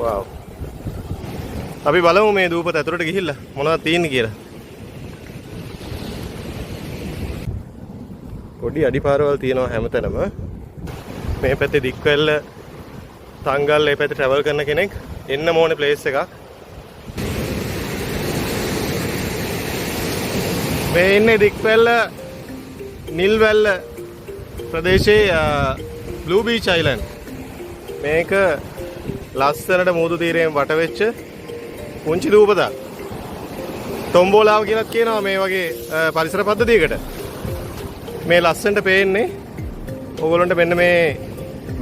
wow. අපි බලමු මේ දූපත ඇතුළට ගිහිල්ලා මොනවද තියෙන්නේ කියලා. පොඩි අඩිපාරවල් තියෙනවා හැමතැනම. මේ පැත්තේ දික්වැල්ල තංගල් මේ පැත්තේ ට්‍රැවල් කරන කෙනෙක් එන්න ඕනේ ප්ලේස් එකක්. මේ ඉන්නේ දික්වැල්ල නිල්වැල්ල ප්‍රදේශයේ බ්ලූ බීච් අයිලන්ඩ්. මේක ලස්සනට මුහුදු තීරයෙන් වට වෙච්ච පුංචි දූපතක්. තොම්බෝලාව කියලාත් කියනවා මේ වගේ පරිසර පද්ධතියකට. මේ ලස්සනට පේන්නේ ඕගොල්ලන්ට මෙන්න මේ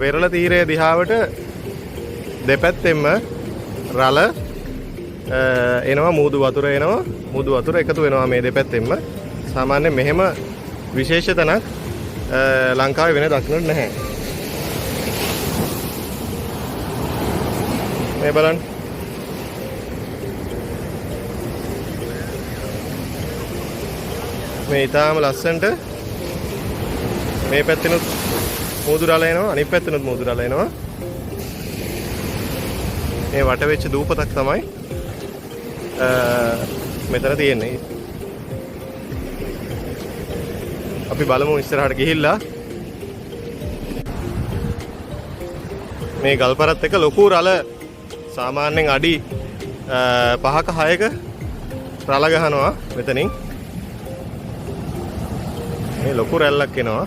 වෙරළ තීරය දිහාවට දෙපැත්තෙම රළ එනවා මුහුදු වතුර එනවා මුහුදු වතුර එකතු වෙනවා මේ දෙපැත්තෙම. සාමාන්‍යයෙන් මෙහෙම විශේෂ තැනක් ලංකාවේ වෙන දක්නට නැහැ. මේ බලන්න. මේ ඊටාම ලස්සනට මේ පැත්තෙනුත් මුහුදු රළ එනවා අනිත් පැත්තෙනුත් මුහුදු රළ එනවා. මේ වට වෙච්ච දූපතක් තමයි මෙතන තියෙන්නේ. අපි බලමු ඉස්සරහට ගිහිල්ලා මේ ගල්පරත් එක ලොකු රළ සාමාන්‍යයෙන් අඩි 5ක 6ක රළ ගහනවා මෙතනින්. මේ ලොකු රැල්ලක් එනවා.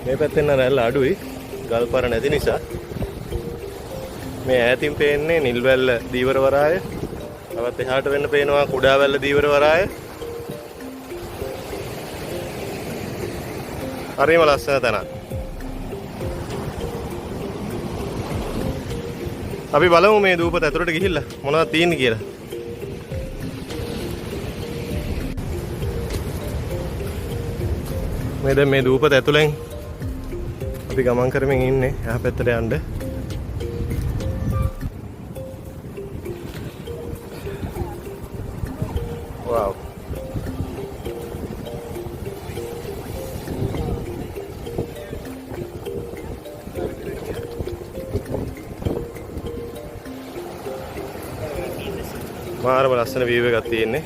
මේ පැත්තෙන් රැල්ල අඩුයි ගල්පර නැති නිසා. මේ ඈතින් පේන්නේ නිල්වැල්ල දීවර වරාය. තවත් එහාට වෙන්න පේනවා කුඩාවැල්ල දීවර වරාය. හරිම ලස්සන තැනක්. අපි බලමු මේ දූපත ඇතුළට ගිහිල්ලා මොනවද තියෙන්නේ කියලා. මේ දැන් මේ දූපත ඇතුළෙන් අපි ගමන් කරමින් ඉන්නේ එහා පැත්තට යන්න. wow. මාරම ලස්සන view එකක් තියෙන්නේ.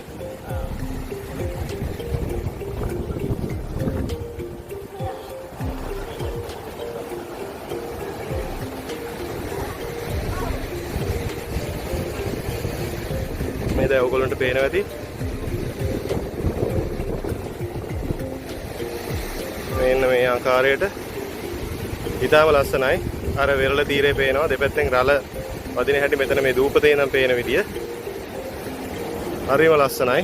මේ දැන් ඔයගොල්ලන්ට පේනවා ඇති. මෙන්න මේ ආකාරයට ඊටාම ලස්සනයි. අර වෙරළ තීරේ පේනවා දෙපැත්තෙන් රළ වදින හැටි මෙතන මේ දූපතේ නම් පේන විදිය. හරිම ලස්සනයි.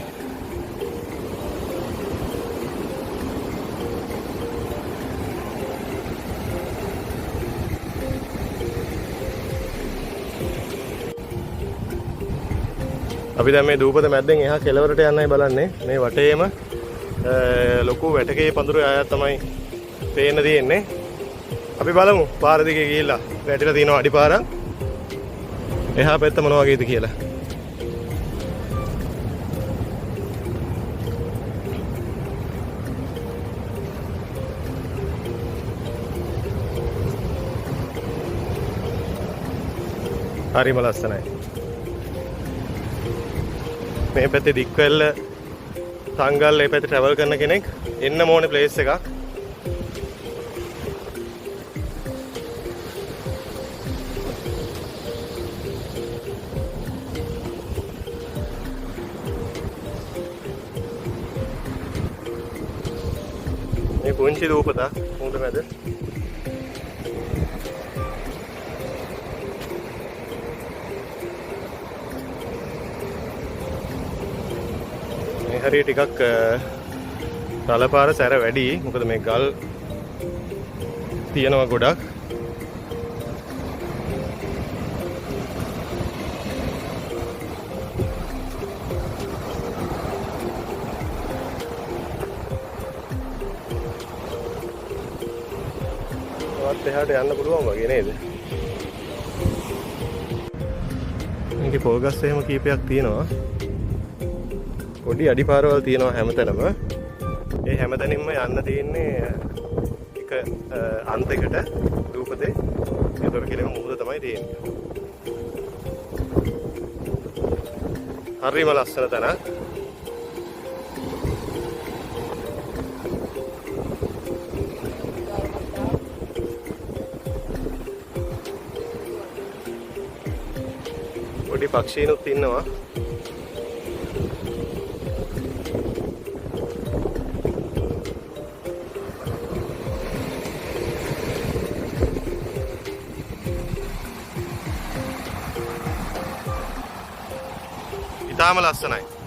අපි දැන් මේ දූපත මැද්දෙන් එහා කෙළවරට යන්නයි බලන්නේ. මේ වටේම ලොකු වැටකේ පඳුරේ ආයක් තමයි පේන්න තියෙන්නේ. අපි බලමු පාර දිගේ ගිහිල්ලා වැටිලා තියෙනවා අඩිපාරක්. එහා පැත්ත මොන වගේද කියලා. හරිම ලස්සනයි. මේ පැත්තේ දික්වැල්ල තංගල් මේ පැත්තේ ට්‍රැවල් කරන කෙනෙක් එන්න ඕනේ ප්ලේස් එකක්. මේ පුංචි දූපතක් මුහුද මැද. හරිය ටිකක් රළපාර සැර වැඩි. මොකද මේ ගල් තියෙනවා ගොඩක්. වත් එහාට යන්න පුළුවන් වගේ නේද? මේකේ පොල්ගස් එහෙම කීපයක් තියෙනවා. පොඩි අඩිපාරවල් තියෙනවා හැමතැනම. ඒ හැමතැනින්ම යන්න තියෙන්නේ එක අන්තයකට දූපතේ. ඒතර කියලා මුහුද තමයි තියෙන්නේ. හරිම ලස්සන තැන. පොඩි පක්ෂීනුත් ඉන්නවා. ඉතාම ලස්සනයි.